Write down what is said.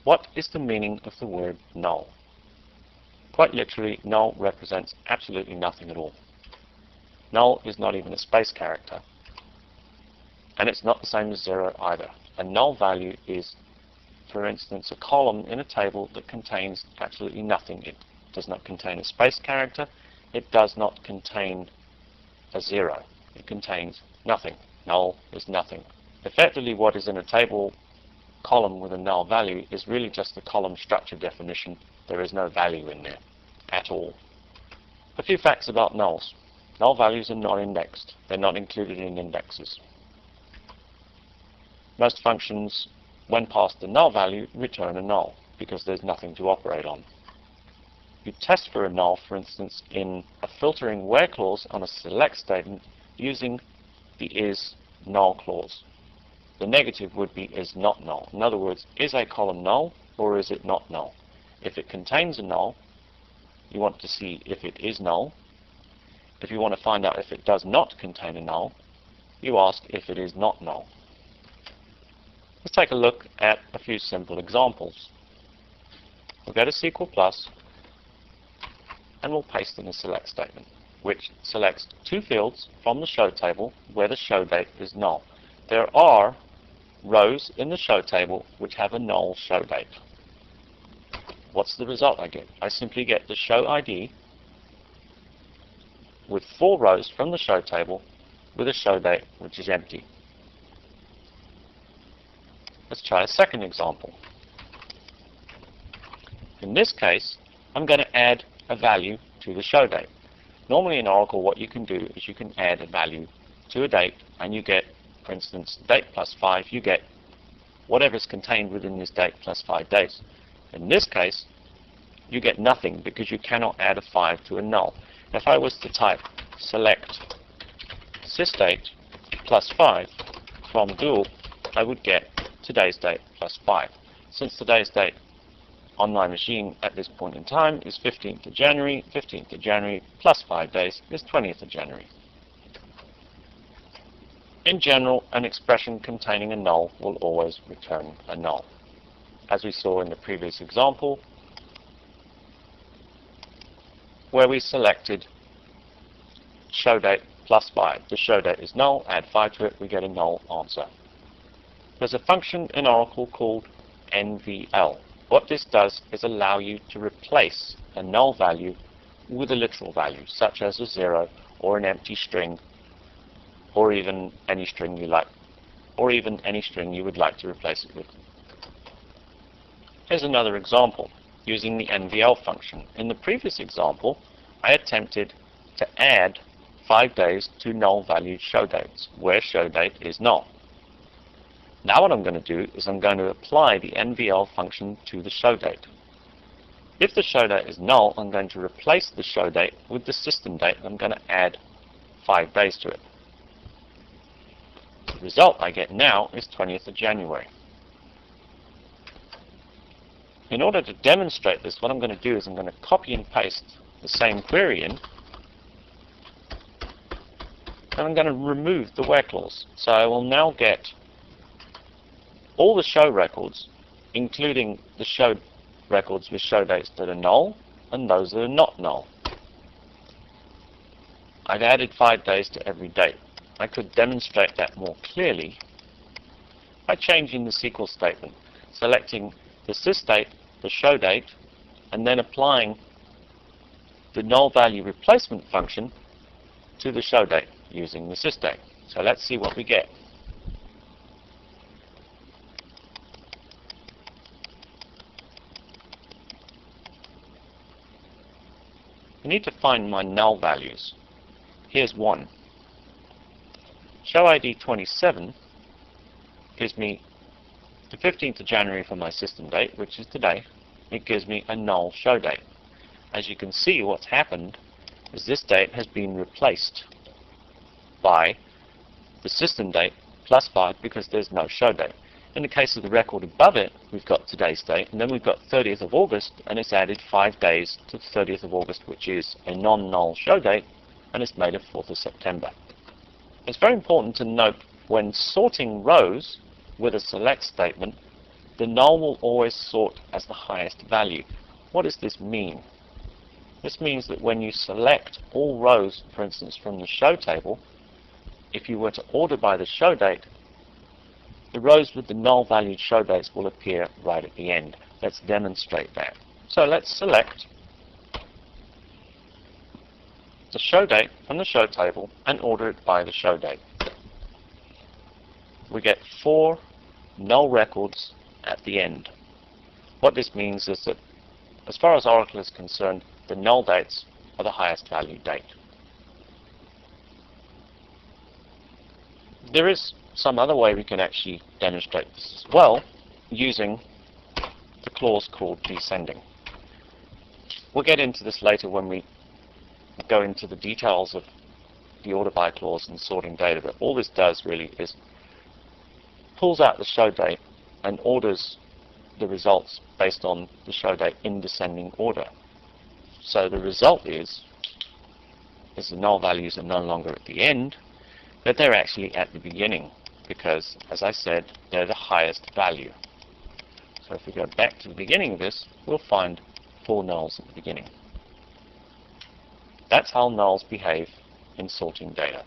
What is the meaning of the word null? Quite literally, null represents absolutely nothing at all. Null is not even a space character. And it's not the same as 0 either. A null value is, for instance, a column in a table that contains absolutely nothing. It does not contain a space character. It does not contain a 0. It contains nothing. Null is nothing. Effectively, what is in a table column with a null value is really just the column structure definition. There is no value in there at all. A few facts about nulls. Null values are not indexed. They're not included in indexes. Most functions, when passed the null value, return a null because there's nothing to operate on. You test for a null, for instance, in a filtering where clause on a select statement using the is null clause. The negative would be is not null. In other words, is a column null or is it not null? If it contains a null, you want to see if it is null. If you want to find out if it does not contain a null, you ask if it is not null. Let's take a look at a few simple examples. We'll go to SQL+ and we'll paste in a select statement, which selects two fields from the show table where the show date is null. There are rows in the show table which have a null show date. What's the result I get? I simply get the show ID with 4 rows from the show table with a show date which is empty. Let's try a second example. In this case, I'm going to add a value to the show date. Normally in Oracle, what you can do is you can add a value to a date and you get, for instance, date plus 5, you get whatever's contained within this date plus 5 days. In this case, you get nothing because you cannot add a 5 to a null. If I was to type select sysdate plus 5 from Dual, I would get today's date plus 5. Since today's date on my machine at this point in time is 15th of January, 15th of January plus 5 days is 20th of January. In general, an expression containing a null will always return a null. As we saw in the previous example, where we selected show date plus 5. The show date is null, add 5 to it, we get a null answer. There's a function in Oracle called NVL. What this does is allow you to replace a null value with a literal value, such as a 0 or an empty string, or even any string you like, or even any string you would like to replace it with. Here's another example using the NVL function. In the previous example, I attempted to add 5 days to null valued show dates, where show date is null. Now what I'm going to do is I'm going to apply the NVL function to the show date. If the show date is null, I'm going to replace the show date with the system date. I'm going to add 5 days to it. The result I get now is 20th of January. In order to demonstrate this, what I'm going to do is I'm going to copy and paste the same query in, and I'm going to remove the where clause. So I will now get all the show records, including the show records with show dates that are null and those that are not null. I've added 5 days to every date. I could demonstrate that more clearly by changing the SQL statement, selecting the sysdate, the show date, and then applying the null value replacement function to the show date using the sysdate. So let's see what we get. I need to find my null values. Here's one. Show ID 27 gives me the 15th of January for my system date, which is today. It gives me a null show date. As you can see, what's happened is this date has been replaced by the system date plus 5 because there's no show date. In the case of the record above it, we've got today's date, and then we've got 30th of August, and it's added 5 days to the 30th of August, which is a non-null show date, and it's made of 4th of September. It's very important to note when sorting rows with a select statement the null will always sort as the highest value. What does this mean? This means that when you select all rows, for instance, from the show table, if you were to order by the show date, the rows with the null valued show dates will appear right at the end. Let's demonstrate that. So let's select the show date from the show table and order it by the show date. We get 4 null records at the end. What this means is that, as far as Oracle is concerned, the null dates are the highest value date. There is some other way we can actually demonstrate this as well, using the clause called descending. We'll get into this later when we go into the details of the order by clause and sorting data, but all this does really is pulls out the show date and orders the results based on the show date in descending order. So the result is the null values are no longer at the end, but they're actually at the beginning, because, as I said, they're the highest value. So if we go back to the beginning of this, we'll find 4 nulls at the beginning. That's how nulls behave in sorting data.